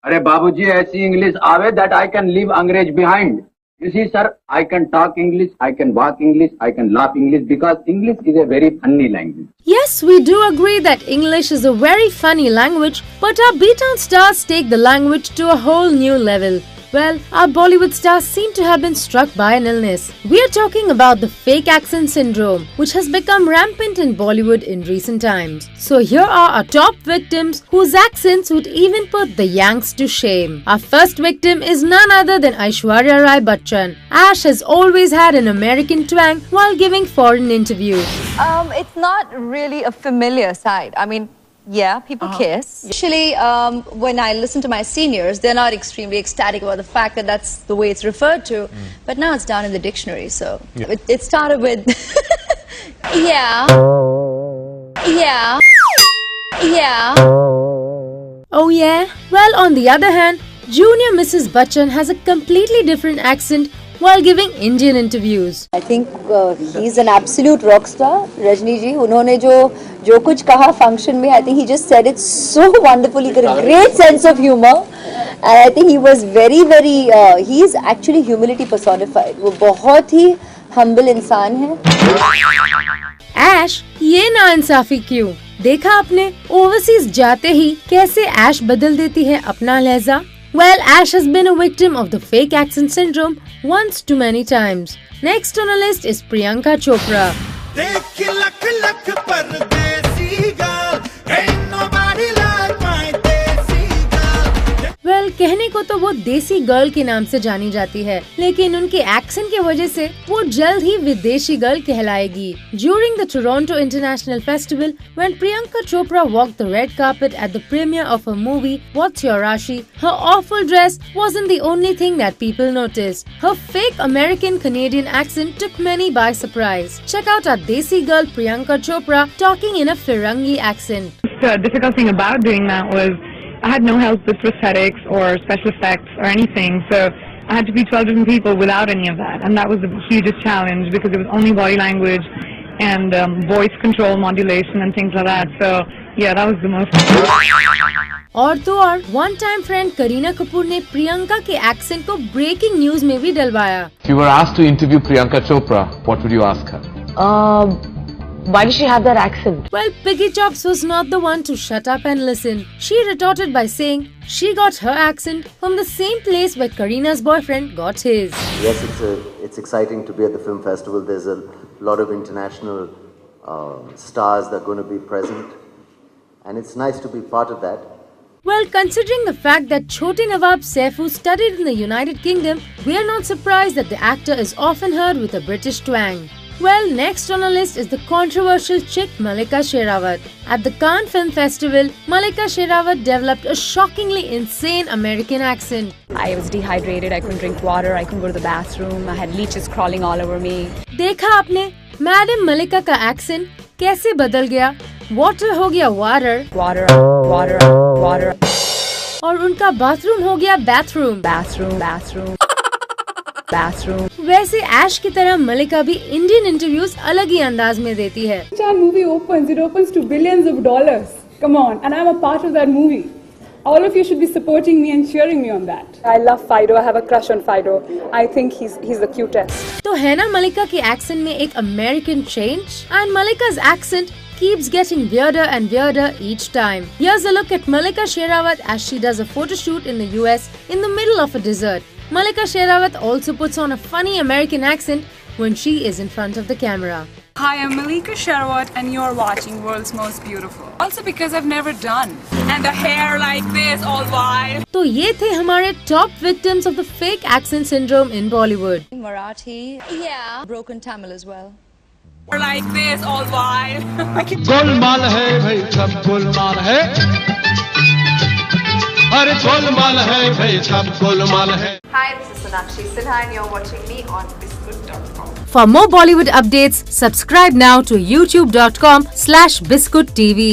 अरे बाबूजी ऐसी इंग्लिश आवे that I can leave अंग्रेज behind. You see, sir, I can talk English, I can walk English, I can laugh English because English is a very funny language. Yes, we do agree that English is a very funny language, but our B-Town stars take the language to a whole new level. Well, our Bollywood stars seem to have been struck by an illness. We are talking about the fake accent syndrome, which has become rampant in Bollywood in recent times. So here are our top victims whose accents would even put the Yanks to shame. Our first victim is none other than Aishwarya Rai Bachchan. Ash has always had an American twang while giving foreign interviews. It's not really a familiar side. I mean, yeah, people kiss. Actually, when I listen to my seniors, they're not extremely ecstatic about the fact that that's the way it's referred to. But now it's down in the dictionary, so it started with yeah, yeah, yeah. Oh yeah? Well, on the other hand, Junior Mrs. Bachchan has a completely different accent while giving Indian interviews. I think he's an absolute rock star, Rajni ji. उन्होंने जो कुछ कहा function में, I think he just said it so wonderfully. He got a great sense of humor, and I think he was very, he is actually humility personified. वो बहुत ही humble इंसान है. Ash, ये नाइंसाफी क्यों? देखा आपने ओवरसीज जाते ही कैसे Ash बदल देती है अपना लहजा? Well, Ash has been a victim of the fake accent syndrome once too many times. Next on our list is Priyanka Chopra. Well, कहने को तो वो देसी गर्ल के नाम से जानी जाती है, लेकिन उनके एक्सेंट की वजह से वो जल्द ही विदेशी गर्ल कहलाएगी. During the Toronto International Festival, when Priyanka Chopra walked the red carpet at the premiere of her movie What's Your Rashi, her awful dress wasn't the only thing that people noticed. Her fake American-Canadian accent took many by surprise. Check out our desi girl Priyanka Chopra talking in a Firangi accent. The difficult thing about doing that was I had no help with prosthetics or special effects or anything, so I had to be 12 different people without any of that, and that was the hugest challenge because it was only body language and voice control modulation and things like that. So yeah, that was the most. और तो और one time friend Kareena Kapoor ने प्रियंका के accent को breaking news में भी डलवाया. If you were asked to interview Priyanka Chopra, what would you ask her? Why does she have that accent? Well, Piggy Chops was not the one to shut up and listen. She retorted by saying she got her accent from the same place where Karina's boyfriend got his. Yes, it's exciting to be at the film festival. There's a lot of international stars that are going to be present, and it's nice to be part of that. Well, considering the fact that Chote Nawab Saifu studied in the United Kingdom, we are not surprised that the actor is often heard with a British twang. Well, next on our list is the controversial chick Malika Sherawat. At the Cannes Film Festival, Malika Sherawat developed a shockingly insane American accent. I was dehydrated, I couldn't drink water, I couldn't go to the bathroom, I had leeches crawling all over me. देखा आपने madam मलिका का accent कैसे बदल गया? Water हो गया water, Water, water, water, और उनका बाथरूम हो गया bathroom. bathroom, bathroom, bathroom. वैसे ऐश की तरह मलिका भी इंडियन इंटरव्यूज अलग ही अंदाज में देती है. movie opens, it opens to billions of dollars. Come on, and I'm a part of that movie. All of you should be supporting me and cheering me on that. I love Fido. I have a crush on Fido. I think he's the cutest. तो है ना मलिका के accent में एक American change? And Malika's accent keeps getting weirder and weirder each time. Here's a look at Malika Sherawat as she does a photo shoot in the US in the middle of a desert. Malika Sherawat also puts on a funny American accent when she is in front of the camera. Hi, I'm Malika Sherawat and you're watching World's Most Beautiful. Also because I've never done. And the hair like this, all wild. तो ये थे हमारे top victims of the fake accent syndrome in Bollywood. Marathi, yeah, broken Tamil as well. Like this, all wild. Golmaal है भाई सब गोलमाल है. अरे गोलमाल है भाई सब गोलमाल है. Hi, this is Sonakshi Sinha and you're watching me on biscuit.com. For more Bollywood updates, subscribe now to youtube.com/biscuittv.